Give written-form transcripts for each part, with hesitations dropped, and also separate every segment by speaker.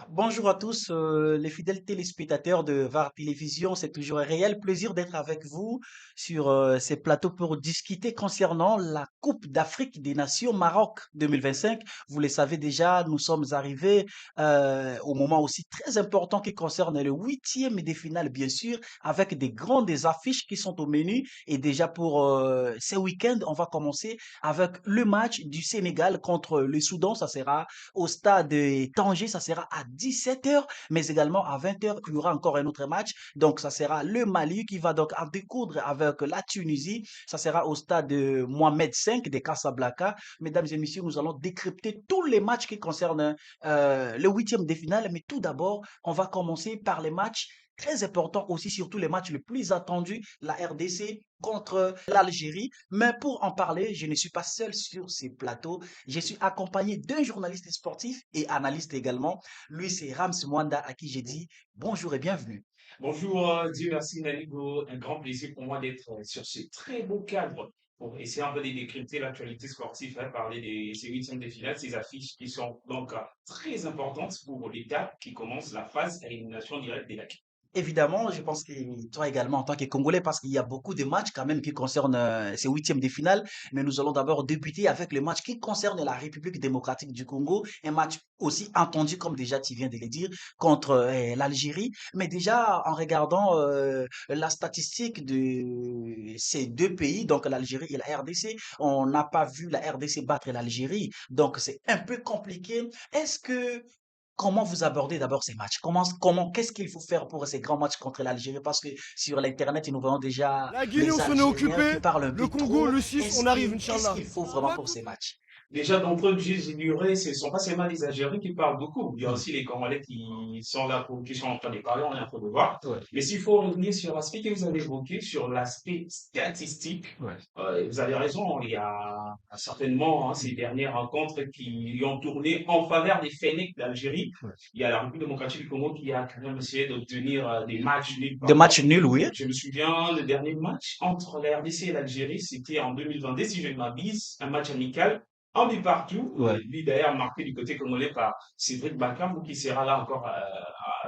Speaker 1: Bonjour à tous, les fidèles téléspectateurs de VAR Télévision. C'est toujours un réel plaisir d'être avec vous sur ces plateaux pour discuter concernant la Coupe d'Afrique des Nations Maroc 2025. Vous le savez déjà, nous sommes arrivés au moment aussi très important qui concerne le huitième des finales, bien sûr, avec des grandes affiches qui sont au menu. Et déjà pour ce week-end, on va commencer avec le match du Sénégal contre le Soudan. Ça sera au stade de Tanger, ça sera à 17 heures, mais également à 20 heures, il y aura encore un autre match. Donc, ça sera le Mali qui va donc en découdre avec la Tunisie. Ça sera au stade de Mohamed V de Casablanca. Mesdames et messieurs, nous allons décrypter tous les matchs qui concernent le huitième de finale. Mais tout d'abord, on va commencer par les matchs très importants aussi, surtout les matchs les plus attendus, la RDC contre l'Algérie. Mais pour en parler, je ne suis pas seul sur ces plateaux. Je suis accompagné d'un journaliste sportif et analyste également. Lui, c'est Rams Mwanda à qui j'ai dit bonjour et bienvenue.
Speaker 2: Bonjour, Dieu merci Naligo. Un grand plaisir pour moi d'être sur ce très beau cadre pour essayer un peu de décrypter l'actualité sportive, hein, parler de ces huitièmes de finale, ces affiches qui sont donc très importantes pour l'étape qui commence la phase élimination directe des lacs.
Speaker 1: Évidemment, je pense que toi également en tant que Congolais, parce qu'il y a beaucoup de matchs quand même qui concernent ces huitièmes de finale, mais nous allons d'abord débuter avec le match qui concerne la République démocratique du Congo, un match aussi entendu, comme déjà tu viens de le dire, contre l'Algérie. Mais déjà, en regardant la statistique de ces deux pays, donc l'Algérie et la RDC, on n'a pas vu la RDC battre l'Algérie, donc c'est un peu compliqué. Est-ce que Comment vous abordez d'abord ces matchs? Qu'est-ce qu'il faut faire pour ces grands matchs contre l'Algérie? Parce que sur l'Internet, nous voyons déjà
Speaker 3: La Guinée, on
Speaker 1: les
Speaker 3: s'en est
Speaker 1: Algériens qui
Speaker 3: occupé.
Speaker 1: parlent un
Speaker 3: Le
Speaker 1: peu
Speaker 3: Congo,
Speaker 1: trop.
Speaker 3: le 6, on arrive,
Speaker 1: Qu'est-ce
Speaker 3: Inch'Allah.
Speaker 1: qu'il faut vraiment pour ces matchs?
Speaker 2: Déjà, d'entrée de jeu, j'ignorais, ce ne sont pas seulement les Algériens qui parlent beaucoup. Il y a
Speaker 1: Hmm.
Speaker 2: aussi les Congolais qui sont là qui sont en train de parler, on est en train de voir.
Speaker 1: Ouais,
Speaker 2: Mais s'il faut revenir sur l'aspect que vous avez évoqué, sur l'aspect statistique,
Speaker 1: ouais.
Speaker 2: vous avez raison, il y a certainement, hein,
Speaker 1: Hmm.
Speaker 2: ces dernières rencontres qui ont tourné en faveur des Fennecs d'Algérie.
Speaker 1: Ouais.
Speaker 2: Il y a la République démocratique du Congo qui a quand même essayé d'obtenir des matchs nuls
Speaker 1: De
Speaker 2: parfois.
Speaker 1: matchs nuls, oui.
Speaker 2: Je me souviens, le dernier match entre la RDC et l'Algérie, c'était en 2022, si je ne m'abuse, un match amical un but partout,
Speaker 1: Ouais.
Speaker 2: lui d'ailleurs marqué du côté congolais par Cédric Bakambu qui sera là encore,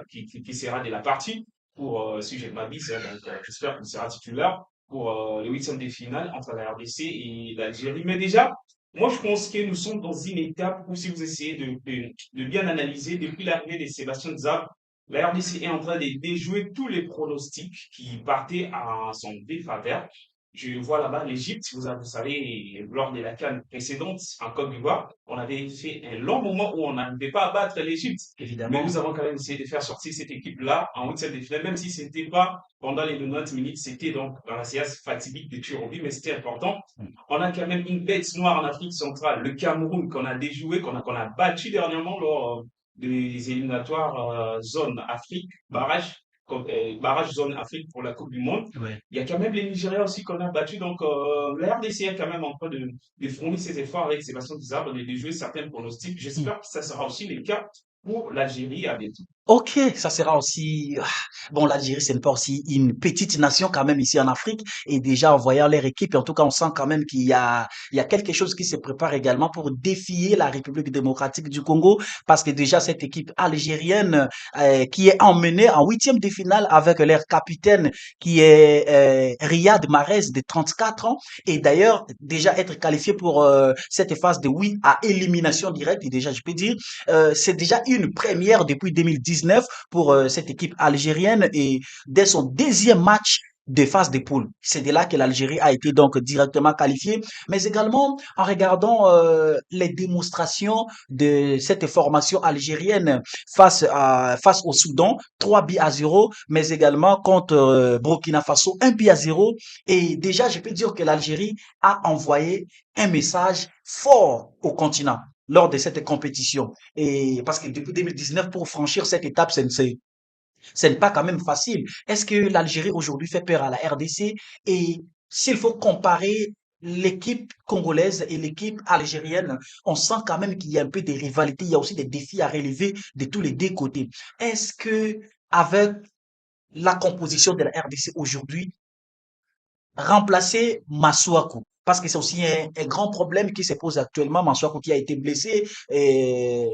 Speaker 2: qui sera de la partie pour, si je ne m'abuse, hein, donc j'espère qu'il sera titulaire pour le huitième de finale entre la RDC et l'Algérie. Mais déjà, moi je pense que nous sommes dans une étape où si vous essayez de bien analyser, depuis l'arrivée de Sébastien Zab, la RDC est en train de déjouer tous les pronostics qui partaient à son défaveur. Je vois là-bas l'Égypte, vous savez, lors de la CAN précédente en Côte d'Ivoire, on avait fait un long moment où on n'arrivait pas à battre l'Égypte. Mais nous
Speaker 1: Évidemment.
Speaker 2: avons quand même essayé de faire sortir cette équipe-là en huitième de finale, même si ce n'était pas pendant les 90 minutes, c'était donc dans la séance fatidique de Turobi, mais c'était important.
Speaker 1: Hmm.
Speaker 2: On a quand même une bête noire en Afrique centrale, le Cameroun, qu'on a déjoué, qu'on a battu dernièrement lors des éliminatoires zone Afrique, barrage, barrage zone Afrique pour la Coupe du Monde.
Speaker 1: Ouais.
Speaker 2: Il y a quand même les Nigériens aussi qu'on a battus. Donc, la RDC est quand même en train de fournir ses efforts avec Sébastien Desabre de jouer certains pronostics.
Speaker 1: Hmm.
Speaker 2: J'espère que ça sera aussi le cas pour l'Algérie à bientôt.
Speaker 1: Ok, ça sera aussi. Bon, l'Algérie, c'est pas aussi une petite nation quand même ici en Afrique. Et déjà, en voyant leur équipe, en tout cas, on sent quand même qu'il y a quelque chose qui se prépare également pour défier la République démocratique du Congo. Parce que déjà, cette équipe algérienne qui est emmenée en huitième de finale avec leur capitaine qui est Riyad Mahrez de 34 ans. Et d'ailleurs, déjà être qualifié pour cette phase de oui à élimination directe, et déjà, je peux dire, c'est déjà une première depuis 2019 pour cette équipe algérienne et dès son deuxième match de phase de poule. C'est de là que l'Algérie a été donc directement qualifiée, mais également en regardant les démonstrations de cette formation algérienne face au Soudan, 3 buts à 0, mais également contre Burkina Faso, 1 but à 0. Et déjà, je peux dire que l'Algérie a envoyé un message fort au continent lors de cette compétition. Et parce que depuis 2019, pour franchir cette étape, ce n'est pas quand même facile. Est-ce que l'Algérie aujourd'hui fait peur à la RDC? Et s'il faut comparer l'équipe congolaise et l'équipe algérienne, on sent quand même qu'il y a un peu de rivalité, il y a aussi des défis à relever de tous les deux côtés. Est-ce que avec la composition de la RDC aujourd'hui, remplacer Masuaku? Parce que c'est aussi un grand problème qui se pose actuellement. Masuaku qui a été blessé. Et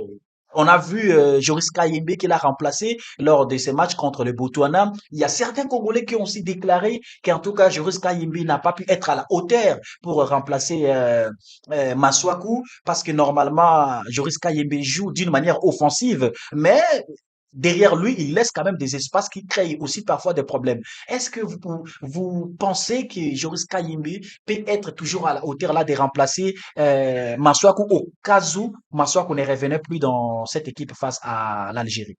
Speaker 1: On a vu Joris Kayembe qui l'a remplacé lors de ces matchs contre le Botswana. Il y a certains Congolais qui ont aussi déclaré qu'en tout cas Joris Kayembe n'a pas pu être à la hauteur pour remplacer Masuaku parce que normalement Joris Kayembe joue d'une manière offensive, mais derrière lui, il laisse quand même des espaces qui créent aussi parfois des problèmes. Est-ce que vous pensez que Joris Kayembe peut être toujours à la hauteur là de remplacer Masuaku au cas où Masuaku ne revenait plus dans cette équipe face à l'Algérie?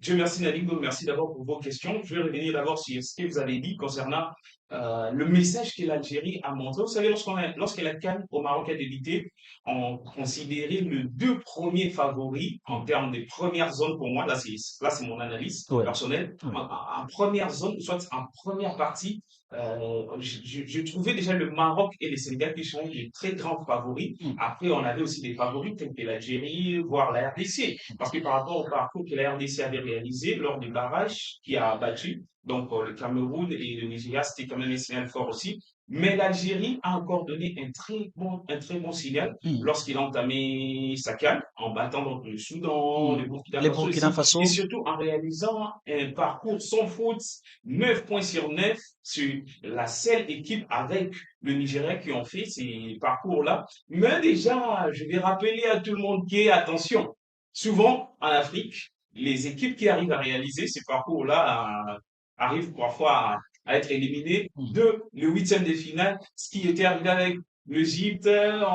Speaker 2: Dieu merci Nalingo, merci d'abord pour vos questions. Je vais revenir d'abord sur ce que vous avez dit concernant le message que l'Algérie a montré. Vous savez, lorsque la CAN au Maroc a débuté, on considérait les deux premiers favoris en
Speaker 1: Mm.
Speaker 2: termes de première zone pour moi. Là, c'est mon analyse
Speaker 1: Ouais,
Speaker 2: personnelle.
Speaker 1: ouais.
Speaker 2: En première zone, soit en première partie, je trouvais déjà le Maroc et le Sénégal qui sont les très grands favoris.
Speaker 1: Mm.
Speaker 2: Après, on avait aussi des favoris tels que l'Algérie, voire la RDC. Parce que par rapport au parcours que la RDC avait réalisé lors du barrage qui a battu, donc le Cameroun et le Nigeria, c'était quand même un signal fort aussi. Mais l'Algérie a encore donné un très bon signal
Speaker 1: Mm.
Speaker 2: lorsqu'il a entamé sa CAN, en battant donc le Soudan,
Speaker 1: Mm.
Speaker 2: le Burkina
Speaker 1: Les
Speaker 2: Faso
Speaker 1: Burkina
Speaker 2: aussi, et
Speaker 1: Faso,
Speaker 2: surtout en réalisant un parcours sans faute, 9 points sur 9 sur la seule équipe avec le Nigeria qui ont fait ces parcours-là. Mais déjà, je vais rappeler à tout le monde qui attention, souvent en Afrique, les équipes qui arrivent à réaliser ces parcours-là arrivent parfois à être éliminées
Speaker 1: mm.
Speaker 2: de le huitième de finale, ce qui était arrivé avec l'Égypte.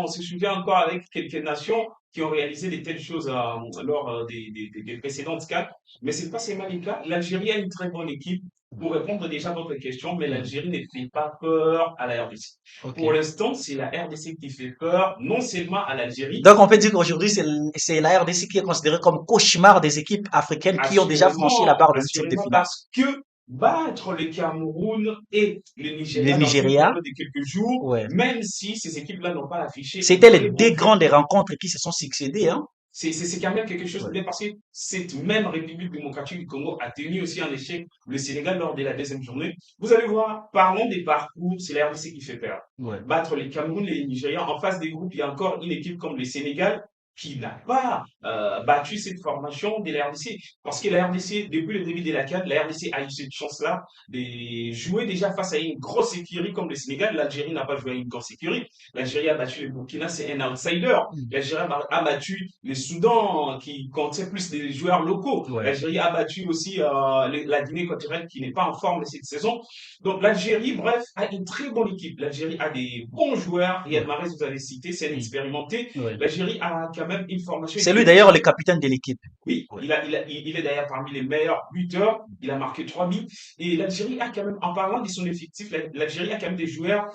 Speaker 2: On se souvient encore avec quelques nations qui ont réalisé de telles choses lors des précédentes CAN. Mais c'est pas seulement le cas. L'Algérie a une très bonne équipe. Pour répondre déjà à votre question, mais
Speaker 1: Mm.
Speaker 2: l'Algérie ne fait pas peur à la RDC.
Speaker 1: Ok.
Speaker 2: Pour l'instant, c'est la RDC qui fait peur, non seulement à l'Algérie,
Speaker 1: Donc on peut dire qu'aujourd'hui c'est la RDC qui est considérée comme cauchemar des équipes africaines qui ont déjà franchi la
Speaker 2: assurément,
Speaker 1: barre de huitième de
Speaker 2: assurément,
Speaker 1: finale.
Speaker 2: parce que battre le Cameroun et le
Speaker 1: Le
Speaker 2: Nigeria dans une
Speaker 1: Nigeria,
Speaker 2: période de quelques jours,
Speaker 1: ouais.
Speaker 2: même si ces équipes-là n'ont pas affiché un
Speaker 1: C'était les
Speaker 2: très
Speaker 1: deux
Speaker 2: bon jeu,
Speaker 1: grandes rencontres qui se sont succédées, hein.
Speaker 2: c'est quand même quelque chose de
Speaker 1: Ouais,
Speaker 2: bien parce que cette même République démocratique du Congo a tenu aussi en échec le Sénégal lors de la deuxième journée. Vous allez voir, parlons des parcours, c'est la RDC qui fait peur.
Speaker 1: ouais.
Speaker 2: Battre les Cameroun, les Nigérians en face des groupes, il y a encore une équipe comme le Sénégal qui n'a pas battu cette formation de la RDC. Parce que la RDC, depuis le début de la CAN, la RDC a eu cette chance-là de jouer déjà face à une grosse écurie comme le Sénégal. L'Algérie n'a pas joué à une grosse écurie. L'Algérie a battu le Burkina, c'est un outsider.
Speaker 1: Mm.
Speaker 2: L'Algérie a battu le Soudan, qui contient plus des joueurs locaux.
Speaker 1: Ouais.
Speaker 2: L'Algérie a battu aussi la Guinée équatoriale, qui n'est pas en forme cette saison. Donc l'Algérie, bref, a une très bonne équipe. L'Algérie a des bons joueurs. Riyad
Speaker 1: Ouais.
Speaker 2: Mahrez, vous avez cité, c'est un
Speaker 1: Mm.
Speaker 2: expérimenté.
Speaker 1: Ouais.
Speaker 2: L'Algérie a quand même une formation
Speaker 1: C'est lui d'ailleurs le
Speaker 2: équipe.
Speaker 1: capitaine de l'équipe.
Speaker 2: Oui,
Speaker 1: Ouais.
Speaker 2: il est d'ailleurs parmi les meilleurs buteurs. Il a marqué 3 buts. Et l'Algérie a quand même, en parlant de son effectif, l'Algérie a quand même des joueurs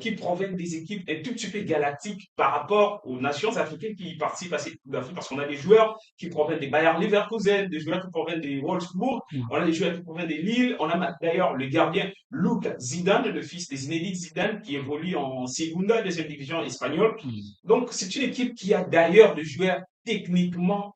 Speaker 2: qui proviennent des équipes un tout petit peu galactiques par rapport aux nations africaines qui participent à cette Coupe d'Afrique. Parce qu'on a des joueurs qui proviennent des Bayer Leverkusen, des joueurs qui proviennent des Wolfsburg,
Speaker 1: Mm.
Speaker 2: on a des joueurs qui proviennent des Lille. On a d'ailleurs le gardien Luc Zidane, le fils des Zinedine Zidane, qui évolue en Segunda, deuxième division espagnole.
Speaker 1: Mm.
Speaker 2: Donc, c'est une équipe qui a d'ailleurs des joueurs techniquement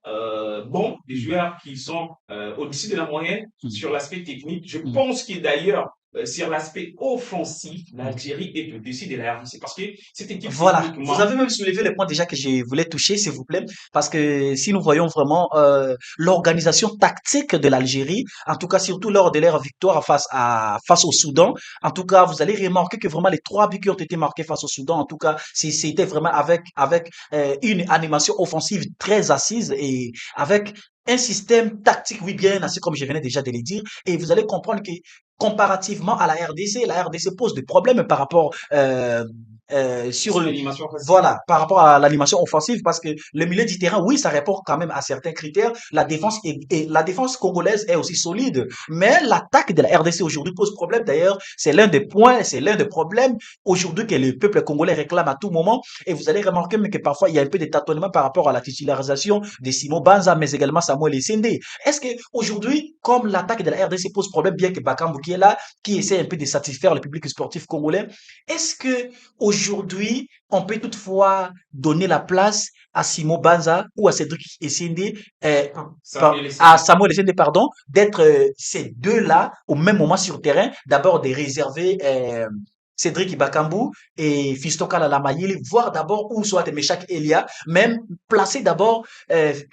Speaker 2: bons, des
Speaker 1: Mm.
Speaker 2: joueurs qui sont au-dessus de la moyenne
Speaker 1: Mm.
Speaker 2: sur l'aspect technique. Je
Speaker 1: Mm.
Speaker 2: pense que d'ailleurs, sur l'aspect offensif,
Speaker 1: Mm.
Speaker 2: l'Algérie est au-dessus de la RDC parce que cette équipe
Speaker 1: Voilà, vous
Speaker 2: techniquement,
Speaker 1: avez même soulevé le point déjà que je voulais toucher, s'il vous plaît, parce que si nous voyons vraiment l'organisation tactique de l'Algérie, en tout cas surtout lors de leur victoire face au Soudan, en tout cas vous allez remarquer que vraiment les trois buts qui ont été marqués face au Soudan, en tout cas c'était vraiment avec une animation offensive très assise et avec un système tactique, oui bien assez comme je venais déjà de le dire, et vous allez comprendre que comparativement à la RDC pose des problèmes par rapport sur
Speaker 2: sur l'animation offensive,
Speaker 1: voilà, par rapport à l'animation offensive, parce que le milieu du terrain, oui, ça répond quand même à certains critères. La défense congolaise est aussi solide, mais l'attaque de la RDC aujourd'hui pose problème. D'ailleurs, c'est l'un des points, c'est l'un des problèmes aujourd'hui que le peuple congolais réclame à tout moment. Et vous allez remarquer mais que parfois il y a un peu de tâtonnement par rapport à la titularisation de Simon Banza, mais également Samuel Essende. Est-ce que aujourd'hui, comme l'attaque de la RDC pose problème, bien que Bakambu qui est là, qui essaie un peu de satisfaire le public sportif congolais, est-ce que aujourd'hui, on peut toutefois donner la place à Simo Banza ou à Cédric Essende, euh,
Speaker 2: Samuel
Speaker 1: à
Speaker 2: Essendé.
Speaker 1: Samuel Essende, pardon, d'être ces deux-là au même moment sur le terrain, d'abord de réserver Cédric Ibakambu et Fiston Kalala Mayele, voir d'abord où soit Meshak Elia, même placer d'abord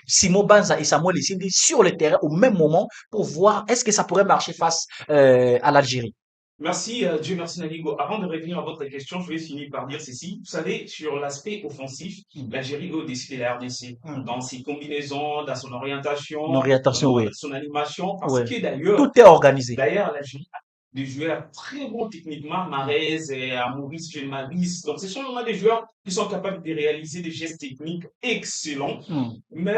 Speaker 1: Simo Banza et Samuel Essindi sur le terrain au même moment pour voir est-ce que ça pourrait marcher face à l'Algérie.
Speaker 2: Merci, Dieu merci Navigo. Avant de revenir à votre question, je vais finir par dire ceci. Vous savez, sur l'aspect offensif,
Speaker 1: Hmm.
Speaker 2: l'Algérie a décidé la RDC
Speaker 1: Hmm.
Speaker 2: dans ses combinaisons, dans son
Speaker 1: Une
Speaker 2: orientation,
Speaker 1: orientation,
Speaker 2: dans
Speaker 1: oui.
Speaker 2: son animation, parce
Speaker 1: Oui.
Speaker 2: que
Speaker 1: Tout
Speaker 2: d'ailleurs,
Speaker 1: est organisé.
Speaker 2: l'Algérie a des joueurs très bons techniquement, Mahrez et Maurice Gelmaris. Donc, ce sont vraiment des joueurs qui sont capables de réaliser des gestes techniques excellents.
Speaker 1: Hmm.
Speaker 2: Mais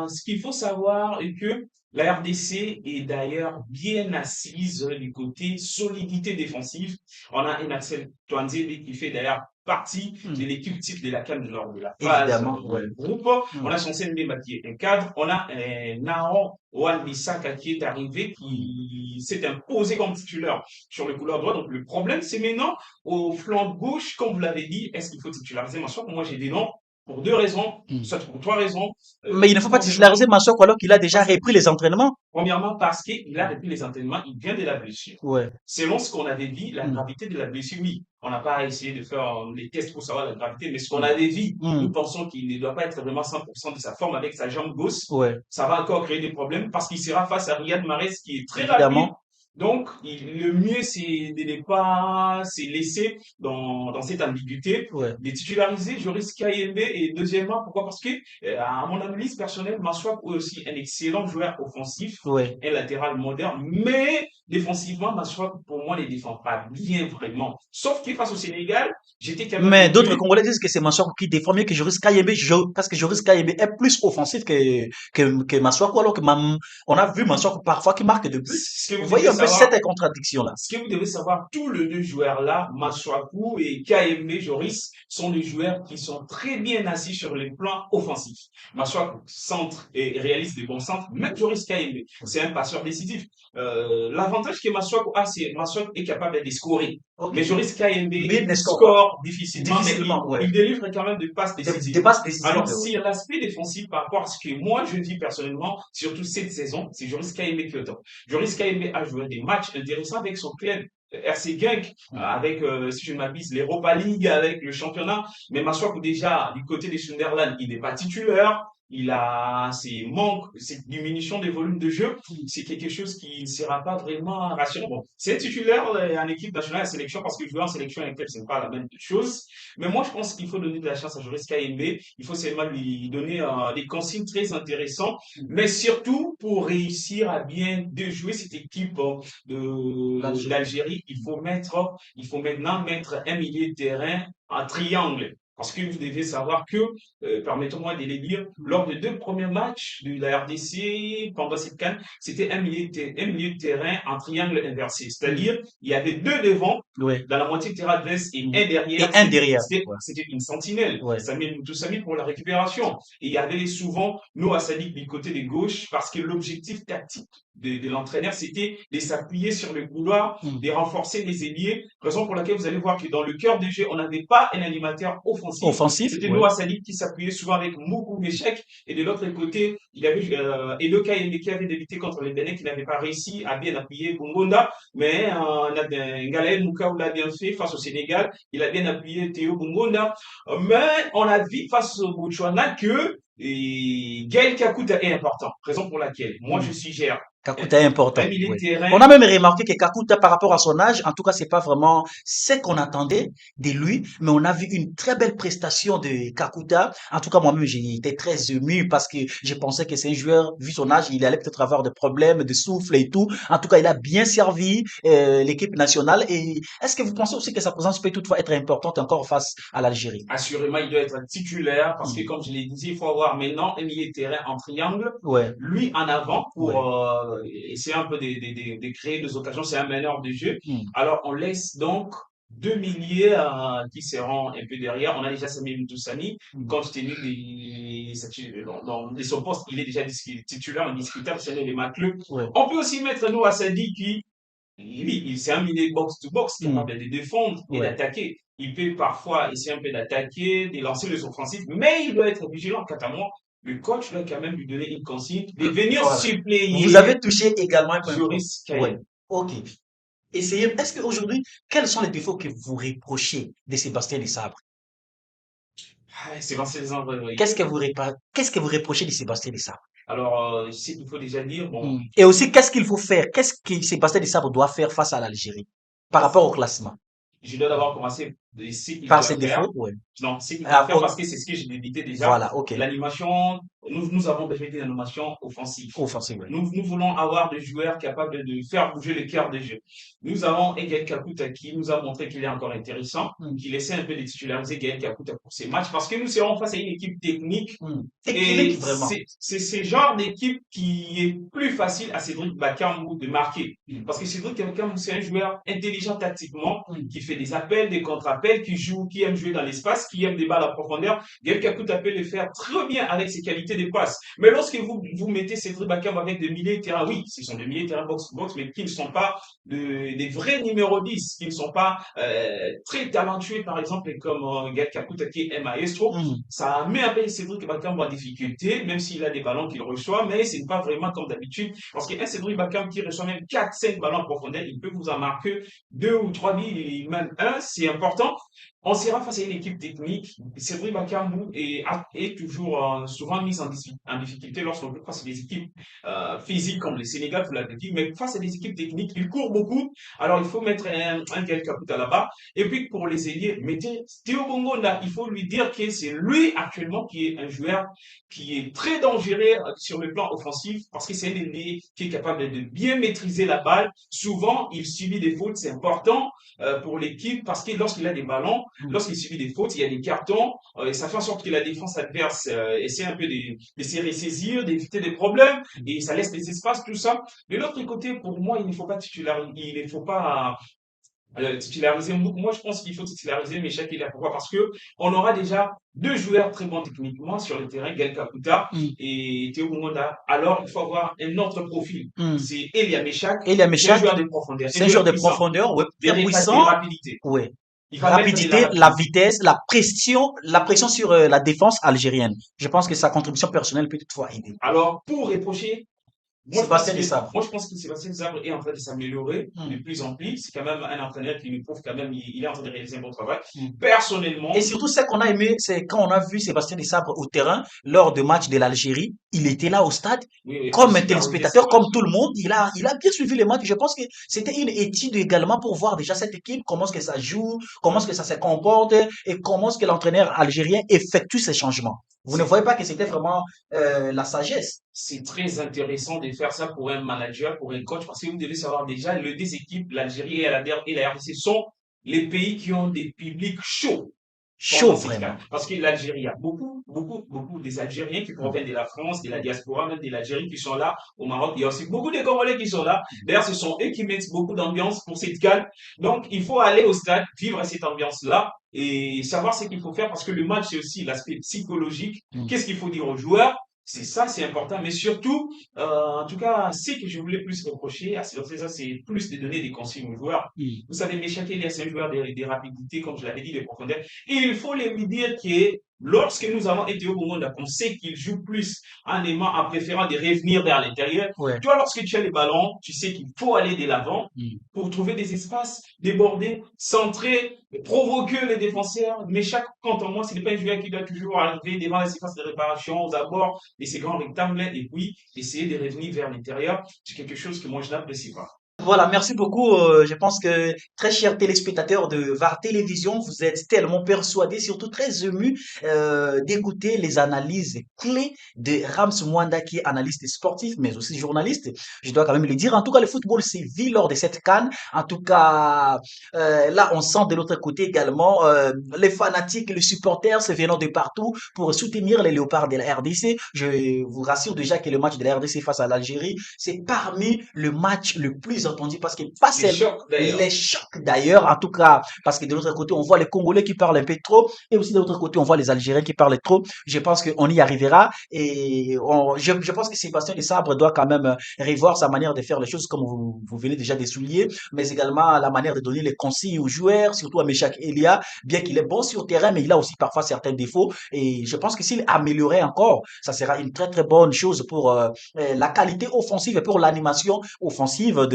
Speaker 2: ce qu'il faut savoir est que la RDC est d'ailleurs bien assise du côté solidité défensive. On a un Axel Touanzebe qui fait d'ailleurs partie de
Speaker 1: Hmm.
Speaker 2: l'équipe type de la CAN lors de la phase
Speaker 1: Évidemment, ouais.
Speaker 2: groupe. On
Speaker 1: Hmm.
Speaker 2: a son Mbemba qui est un cadre. On a Naon Wan-Bissaka qui est arrivé,
Speaker 1: Hmm.
Speaker 2: qui s'est imposé comme titulaire sur le couloir droit. Donc le problème, c'est maintenant au flanc gauche, comme vous l'avez dit, est-ce qu'il faut titulariser Mansour? Moi, j'ai des noms pour deux raisons,
Speaker 1: Hmm.
Speaker 2: soit pour trois raisons.
Speaker 1: Mais il ne faut pas
Speaker 2: Premièrement,
Speaker 1: titulariser Massoko alors qu'il a déjà
Speaker 2: parce que
Speaker 1: repris les entraînements.
Speaker 2: Premièrement, parce qu'il a repris les entraînements, il vient de la blessure.
Speaker 1: Ouais.
Speaker 2: Selon ce qu'on avait dit, la
Speaker 1: Hmm.
Speaker 2: gravité de la blessure, oui, on n'a pas essayé de faire des tests pour savoir la gravité, mais ce qu'on
Speaker 1: Hmm.
Speaker 2: avait dit,
Speaker 1: Hmm.
Speaker 2: nous pensons qu'il ne doit pas être vraiment 100% de sa forme avec sa jambe gauche.
Speaker 1: Ouais.
Speaker 2: Ça va encore créer des problèmes parce qu'il sera face à Riyad Mahrez qui est très rapide.
Speaker 1: Évidemment.
Speaker 2: Donc, le mieux, c'est de ne pas se laisser dans cette ambiguïté,
Speaker 1: Ouais.
Speaker 2: de titulariser Joris Kayembe. Et deuxièmement, pourquoi? Parce que, à mon analyse personnelle, Maswak est aussi un excellent joueur offensif,
Speaker 1: Ouais.
Speaker 2: un latéral moderne, mais défensivement, Maswak, pour moi, ne défend pas bien vraiment. Sauf qu'il face au Sénégal, j'étais quand même
Speaker 1: Mais d'autres
Speaker 2: étonné.
Speaker 1: Congolais disent que c'est Massouakou qui défend mieux que Joris Kayembe, parce que Joris Kayembe est plus offensif que Massouakou, alors que on a vu Massouakou parfois qui marque de buts.
Speaker 2: Ce que
Speaker 1: Vous
Speaker 2: vous
Speaker 1: voyez
Speaker 2: devez
Speaker 1: un peu
Speaker 2: savoir,
Speaker 1: cette contradiction-là.
Speaker 2: Ce que vous devez savoir, tous les deux joueurs-là, Masuaku et KMB Joris, sont des joueurs qui sont très bien assis sur les plans offensifs. Masuaku centre et réalise des bons centres, même Joris KMB, c'est un passeur décisif. L'avantage que Masuaku a, c'est Masuaku est capable de scorer.
Speaker 1: Ok.
Speaker 2: Mais Joris KMB
Speaker 1: Lui, il ne score pas.
Speaker 2: score difficilement, mais
Speaker 1: Difficilement, ouais.
Speaker 2: il délivre quand même des passes décisives.
Speaker 1: Des passes décisives,
Speaker 2: Alors,
Speaker 1: ouais.
Speaker 2: si l'aspect défensif par rapport à ce que moi je dis personnellement, surtout cette saison, c'est Joris KMB qui est au top. Joris KMB a joué des matchs intéressants avec son club RC Genk,
Speaker 1: Hmm.
Speaker 2: avec, si je ne m'abuse, l'Europa League, avec le championnat. Mais Maswak, déjà, du côté des Sunderland, il n'est pas titulaire. Il a ses manques, ses diminutions de volume de jeu. C'est quelque chose qui ne sera pas vraiment rassurant. Bon, c'est titulaire en équipe nationale à sélection parce que jouer en sélection avec elle, ce n'est pas la même chose. Mais moi, je pense qu'il faut donner de la chance à Joris KMB. Il faut seulement lui donner des consignes très intéressantes, mais surtout pour réussir à bien déjouer cette équipe
Speaker 1: L'Algérie.
Speaker 2: d'Algérie, il faut maintenant mettre un milieu de terrain en triangle. Parce que vous devez savoir que, permettez-moi de le dire, lors des deux premiers matchs de la RDC pendant cette CAN, c'était un milieu de terrain en triangle inversé.
Speaker 1: Hmm.
Speaker 2: C'est-à-dire, il y avait deux devant,
Speaker 1: Ouais.
Speaker 2: dans la moitié de terrain adverse et
Speaker 1: Hmm.
Speaker 2: un
Speaker 1: Et
Speaker 2: derrière,
Speaker 1: un derrière. Ouais.
Speaker 2: c'était une sentinelle.
Speaker 1: Ouais.
Speaker 2: Samir Moutoussamy pour la récupération. Et il y avait souvent Noah Sadik du côté de gauche parce que l'objectif tactique de l'entraîneur, c'était de s'appuyer sur le couloir,
Speaker 1: Hmm.
Speaker 2: de renforcer les ailiers. Raison pour laquelle vous allez voir que dans le cœur du jeu, on n'avait pas un animateur offensif.
Speaker 1: Offensif,
Speaker 2: C'était
Speaker 1: ouais.
Speaker 2: Noah Sadik qui s'appuyait souvent avec Moukou Meshek. Et de l'autre côté, il y avait Eloka Yende qui avait débuté contre les Bénin qui n'avait pas réussi à bien appuyer Bungonda. Mais Galaël Moukaou l'a bien fait face au Sénégal. Il a bien appuyé Théo Bungonda. Mais on a vu face au Botswana que Gaël Kakuta est important. Raison pour laquelle moi je
Speaker 1: Hmm.
Speaker 2: suggère un,
Speaker 1: Kakuta est
Speaker 2: un
Speaker 1: important,
Speaker 2: milieu de
Speaker 1: oui.
Speaker 2: terrain.
Speaker 1: On a même remarqué que Kakuta, par rapport à son âge, en tout cas, c'est pas vraiment ce qu'on attendait de lui, mais on a vu une très belle prestation de Kakuta. En tout cas, moi-même, j'ai été très ému parce que je pensais que c'est un joueur, vu son âge, il allait peut-être avoir des problèmes de souffle et tout. En tout cas, il a bien servi l'équipe nationale. Et est-ce que vous pensez aussi que sa présence peut toutefois être importante encore face à l'Algérie?
Speaker 2: Assurément, il doit être titulaire parce que,
Speaker 1: Hmm.
Speaker 2: comme je l'ai dit, il faut avoir maintenant un milieu de terrain en triangle,
Speaker 1: Ouais,
Speaker 2: lui en avant
Speaker 1: ouais.
Speaker 2: pour essayer un peu de créer des occasions. C'est un meneur de jeu.
Speaker 1: Hmm.
Speaker 2: Alors, on laisse donc deux milieux qui seront un peu derrière. On a déjà Samir Moussani,
Speaker 1: Hmm.
Speaker 2: compte tenu de son poste, il est déjà titulaire, indiscutable, c'est les Macleux.
Speaker 1: Ouais.
Speaker 2: On peut aussi mettre nous à Sadi qui oui, c'est un milieu box-to-box
Speaker 1: Hmm.
Speaker 2: capable de défendre et
Speaker 1: Ouais.
Speaker 2: d'attaquer. Il peut parfois essayer un peu d'attaquer, de lancer les offensifs, mais il doit être vigilant. Quant à moi, le coach doit quand même lui donner une consigne de venir
Speaker 1: Voilà. Vous
Speaker 2: suppléer
Speaker 1: avez touché également un point important.
Speaker 2: Joris
Speaker 1: Ouais.
Speaker 2: Kayen.
Speaker 1: Ok. essayez. Est-ce qu'aujourd'hui, quels sont les défauts que vous reprochez de Sébastien Desabre?
Speaker 2: Ah, Sébastien Desabre, oui.
Speaker 1: Qu'est-ce que vous reprochez de Sébastien Desabre?
Speaker 2: Alors, ce qu'il faut déjà dire, bon,
Speaker 1: Et aussi, qu'est-ce qu'il faut faire? Qu'est-ce que Sébastien Desabre doit faire face à l'Algérie par rapport au classement?
Speaker 2: je dois d'abord commencer de ce qu'il
Speaker 1: Par
Speaker 2: doit
Speaker 1: ses
Speaker 2: faire.
Speaker 1: défauts? Ouais.
Speaker 2: Non, ce qu'il doit
Speaker 1: Ah,
Speaker 2: faire parce que c'est ce que j'ai débité déjà.
Speaker 1: voilà, ok.
Speaker 2: L'animation, nous avons besoin d'une animation offensive.
Speaker 1: Offensive, ouais.
Speaker 2: Nous voulons avoir des joueurs capables de faire bouger le cœur des jeux. Nous avons Gaël Kakuta qui nous a montré qu'il est encore intéressant, qu'il essaie un peu de titulariser Gaël Kakuta pour ces matchs parce que nous serons face à une équipe technique
Speaker 1: Technique,
Speaker 2: et
Speaker 1: vraiment.
Speaker 2: c'est ce genre d'équipe qui est plus facile à Cédric Bakambu de marquer. Parce que Cédric Bakambu, c'est un joueur intelligent tactiquement, qui fait des appels, des contre-appels, qui joue, qui aime jouer dans l'espace, qui aime des balles à profondeur. Gaël Kakuta peut le faire très bien avec ses qualités de passe. Mais lorsque vous mettez Cédric Bakambu avec des milieux de terrain, oui, ce sont des milieux de terrain box-box, mais qui ne sont pas des vrais numéros 10, qui ne sont pas très talentueux, par exemple, comme Gaël Kakuta qui est un maestro.
Speaker 1: Mm.
Speaker 2: Ça met un peu Cédric Bakambu en difficulté, même s'il a des ballons qu'il reçoit, mais c'est pas vraiment comme d'habitude. Parce qu'un Cédric Bakambu qui reçoit même 4-5 ballons en profondeur, il peut vous en marquer 2 ou 3 billes, même un, c'est important. On sera face à une équipe technique. Cédric Bakambu est toujours souvent mis en difficulté lorsqu'on joue face à des équipes physiques comme le Sénégal, vous l'avez dit, mais face à des équipes techniques, il court beaucoup. Alors il faut mettre un Gaël Kakuta là-bas. Et puis pour les ailiers, mettez Théo Bongonda. Il faut lui dire que c'est lui actuellement qui est un joueur qui est très dangereux sur le plan offensif parce que c'est un ailier qui est capable de bien maîtriser la balle. Souvent, il subit des fautes, c'est important pour l'équipe parce que lorsqu'il a des ballons, lorsqu'il subit des fautes, il y a des cartons et ça fait en sorte que la défense adverse essaie un peu de se ressaisir, d'éviter des problèmes et ça laisse des espaces, tout ça. De l'autre côté, pour moi, il ne faut pas titulariser, il ne faut pas titulariser. Moi, je pense qu'il faut titulariser Meshak Elia. Pourquoi? Parce que on aura déjà 2 joueurs très bons techniquement sur le terrain, Gaël Kakuta
Speaker 1: Mm.
Speaker 2: et Théo Monda. Alors, il faut avoir un autre profil.
Speaker 1: Mm.
Speaker 2: C'est Elia Meshak,
Speaker 1: Elia
Speaker 2: c'est un
Speaker 1: Meshak,
Speaker 2: joueur de profondeur, un
Speaker 1: c'est un joueur
Speaker 2: joueur
Speaker 1: de
Speaker 2: puissant,
Speaker 1: profondeur, ouais, très
Speaker 2: de
Speaker 1: puissant,
Speaker 2: rapidité.
Speaker 1: ouais.
Speaker 2: Il va mettre de la
Speaker 1: Rapidité, la
Speaker 2: rapidité.
Speaker 1: vitesse, la pression sur la défense algérienne. Je pense que sa contribution personnelle peut toutefois aider.
Speaker 2: Alors, pour reprocher,
Speaker 1: Sébastien Desabre.
Speaker 2: moi, je pense que Sébastien Zabre est en train de s'améliorer de
Speaker 1: Mm.
Speaker 2: plus en plus. C'est quand même un entraîneur qui nous prouve quand même il est en train de réaliser un bon travail.
Speaker 1: Mm. Et
Speaker 2: Personnellement,
Speaker 1: surtout, ce qu'on a aimé, c'est quand on a vu Sébastien Desabre au terrain lors de match de l'Algérie. Il était là au stade,
Speaker 2: oui, il faut
Speaker 1: comme un
Speaker 2: superviser ce
Speaker 1: téléspectateur, comme
Speaker 2: match.
Speaker 1: tout le monde. Il a bien suivi les matchs. Je pense que c'était une étude également pour voir déjà cette équipe, comment est-ce que ça joue, comment est-ce que ça se comporte et comment est-ce que l'entraîneur algérien effectue ses changements. Vous ne
Speaker 2: C'est
Speaker 1: voyez pas que c'était vraiment la sagesse.
Speaker 2: c'est très intéressant de faire ça pour un manager, pour un coach, parce que vous devez savoir déjà, les 2 équipes, l'Algérie et la RDC, sont les pays qui ont des publics chauds pendant
Speaker 1: Chaud,
Speaker 2: ces
Speaker 1: vraiment.
Speaker 2: cas. Parce que l'Algérie, il y a beaucoup des Algériens qui
Speaker 1: Mm.
Speaker 2: proviennent de la France, de la diaspora, même de l'Algérie qui sont là au Maroc. Il y a aussi beaucoup de Congolais qui sont là. D'ailleurs, ce sont eux qui mettent beaucoup d'ambiance pour cette CAN. Donc, il faut aller au stade, vivre cette ambiance-là et savoir ce qu'il faut faire parce que le match, c'est aussi l'aspect psychologique.
Speaker 1: Mm.
Speaker 2: Qu'est-ce qu'il faut dire aux joueurs? C'est ça, c'est important. Mais surtout, en tout cas, ce que je voulais plus reprocher à ça, c'est plus de donner des consignes aux joueurs.
Speaker 1: Mm.
Speaker 2: Vous savez, Meshak Elia, c'est un joueur de rapidité, comme je l'avais dit, de profondeur. Et il faut lui dire que lorsque nous avons été au moment on sait qu'il joue plus en aimant, en préférant de revenir vers l'intérieur.
Speaker 1: Ouais.
Speaker 2: Toi, lorsque tu as les ballons, tu sais qu'il faut aller de l'avant
Speaker 1: Mm.
Speaker 2: pour trouver des espaces, déborder, centrer, provoquer les défenseurs. Mais chaque, quant à moi, ce n'est pas un joueur qui doit toujours arriver devant la surface de réparation, aux abords de ces grands rectangles et puis essayer de revenir vers l'intérieur. C'est quelque chose que moi, je n'apprécie pas.
Speaker 1: Voilà, merci beaucoup. Je pense que, très chers téléspectateurs de VAR Télévision, vous êtes tellement persuadés, surtout très émus, d'écouter les analyses clés de Rams Mwanda, qui est analyste sportif, mais aussi journaliste. Je dois quand même le dire. En tout cas, le football s'est vu lors de cette CAN. En tout cas, là, on sent de l'autre côté également les fanatiques, les supporters se venant de partout pour soutenir les léopards de la RDC. Je vous rassure déjà que le match de la RDC face à l'Algérie, c'est parmi le match le plus entendu parce que pas
Speaker 2: Les
Speaker 1: seulement
Speaker 2: chocs, d'ailleurs.
Speaker 1: les chocs d'ailleurs, en tout cas, parce que de l'autre côté, on voit les Congolais qui parlent un peu trop et aussi de l'autre côté, on voit les Algériens qui parlent trop. Je pense qu'on y arrivera et je pense que Sébastien Desabre doit quand même revoir sa manière de faire les choses comme vous venez déjà de souligner, mais également la manière de donner les consignes aux joueurs, surtout à Meshak Elia, bien qu'il est bon sur le terrain, mais il a aussi parfois certains défauts et je pense que s'il améliorait encore, ça sera une très très bonne chose pour la qualité offensive et pour l'animation offensive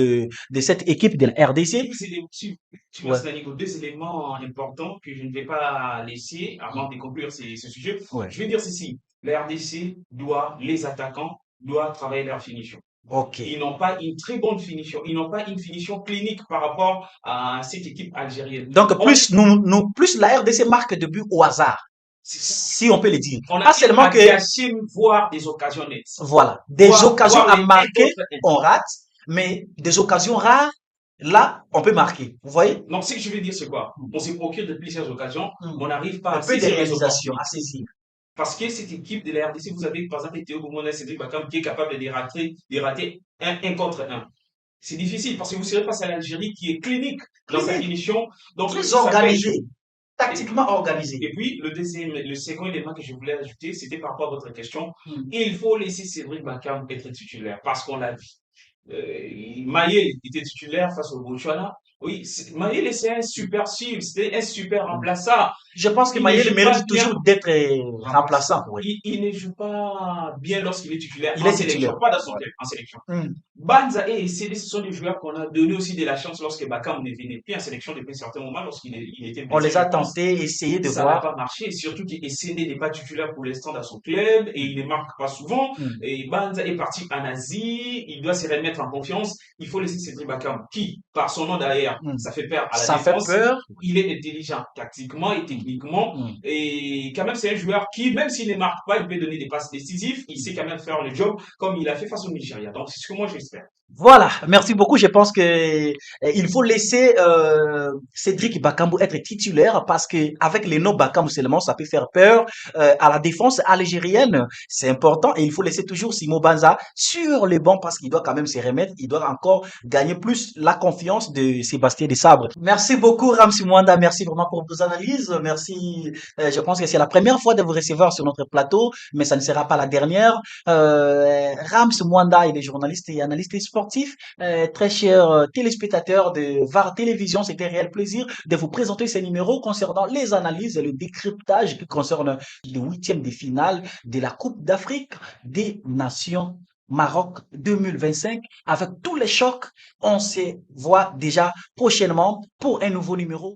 Speaker 1: de cette équipe de la RDC.
Speaker 2: Tu
Speaker 1: Ouais.
Speaker 2: mentionnes, Nico, deux éléments importants que je ne vais pas laisser avant de conclure ce sujet.
Speaker 1: Ouais.
Speaker 2: Je vais dire ceci. La RDC doit, les attaquants, doivent travailler leur finition.
Speaker 1: Ok.
Speaker 2: Ils n'ont pas une très bonne finition. Ils n'ont pas une finition clinique par rapport à cette équipe algérienne.
Speaker 1: Donc, plus la RDC marque de buts au hasard,
Speaker 2: C'est ça.
Speaker 1: si on peut le dire.
Speaker 2: On
Speaker 1: Pas
Speaker 2: arrive
Speaker 1: seulement
Speaker 2: à
Speaker 1: que,
Speaker 2: gâcher, voir des occasions nettes.
Speaker 1: voilà, des occasions
Speaker 2: Voir
Speaker 1: à
Speaker 2: les un
Speaker 1: marquer,
Speaker 2: contre un.
Speaker 1: on rate, mais des occasions rares, là, on peut marquer. Vous voyez?
Speaker 2: Donc, ce que je veux dire, c'est quoi? On se procure de plusieurs occasions, mais on n'arrive pas
Speaker 1: Un
Speaker 2: à
Speaker 1: peu de
Speaker 2: saisir les
Speaker 1: réalisation à
Speaker 2: opportunités.
Speaker 1: saisir.
Speaker 2: Parce que cette équipe de la RDC, vous avez par exemple Théo Goumona, Cédric Bakam, qui est capable de rater un contre un. C'est difficile parce que vous serez face à l'Algérie qui est clinique dans sa
Speaker 1: Clinique,
Speaker 2: finition. Donc,
Speaker 1: très
Speaker 2: ça pêche.
Speaker 1: organisé,
Speaker 2: Et,
Speaker 1: tactiquement organisé.
Speaker 2: et puis, le second élément que je voulais ajouter, c'était par rapport à votre question.
Speaker 1: Hmm.
Speaker 2: Il faut laisser Cédric Bakam être titulaire parce qu'on l'a vu. Maillet était titulaire face au Botswana. Oui, Maillet, c'est un super sub, c'était un super remplaçant.
Speaker 1: Je pense que
Speaker 2: Il ne
Speaker 1: Maïel
Speaker 2: joue pas
Speaker 1: mérite
Speaker 2: bien.
Speaker 1: toujours d'être remplaçant. Oui.
Speaker 2: Il ne joue pas bien lorsqu'il est titulaire
Speaker 1: Il
Speaker 2: en
Speaker 1: est titulaire.
Speaker 2: sélection, pas dans son
Speaker 1: Ouais.
Speaker 2: club, en sélection.
Speaker 1: Hmm.
Speaker 2: Banza et Essede, ce sont des joueurs qu'on a donné aussi de la chance lorsque Bakam ne venait plus en sélection depuis un certain moment, il était
Speaker 1: On
Speaker 2: blessé,
Speaker 1: les
Speaker 2: je
Speaker 1: a
Speaker 2: pense.
Speaker 1: tentés, essayé de
Speaker 2: Ça n'a
Speaker 1: voir.
Speaker 2: pas marché, et surtout qu'Essede n'est pas titulaire pour l'instant dans son club et il ne marque pas souvent.
Speaker 1: Hmm.
Speaker 2: Et Banza est parti en Asie, il doit se remettre en confiance. Il faut laisser Cédric Bakam, qui, par son nom derrière,
Speaker 1: Hmm.
Speaker 2: ça fait peur à la
Speaker 1: Ça fait
Speaker 2: défense.
Speaker 1: peur.
Speaker 2: Il est intelligent tactiquement et techniquement.
Speaker 1: Hmm.
Speaker 2: Et quand même, c'est un joueur qui, même s'il ne marque pas, il peut donner des passes décisives. Il sait quand même faire le job comme il a fait face au Nigeria. Donc, c'est ce que moi j'espère.
Speaker 1: Voilà, merci beaucoup. Je pense que il faut laisser Cédric Bakambu être titulaire parce que avec les noms Bakambu seulement, ça peut faire peur à la défense algérienne. C'est important et il faut laisser toujours Simo Banza sur le banc parce qu'il doit quand même se remettre. Il doit encore gagner plus la confiance de Sébastien Desabre. Merci beaucoup Ramsi Mwanda. Merci vraiment pour vos analyses. Merci. Je pense que c'est la première fois de vous recevoir sur notre plateau, mais ça ne sera pas la dernière. Rams Mwanda, il est journaliste et analyste sportif. Très chers téléspectateurs de VAR Télévision, c'était un réel plaisir de vous présenter ces numéros concernant les analyses et le décryptage qui concerne le huitième de finale de la Coupe d'Afrique des Nations Maroc 2025. Avec tous les chocs, on se voit déjà prochainement pour un nouveau numéro.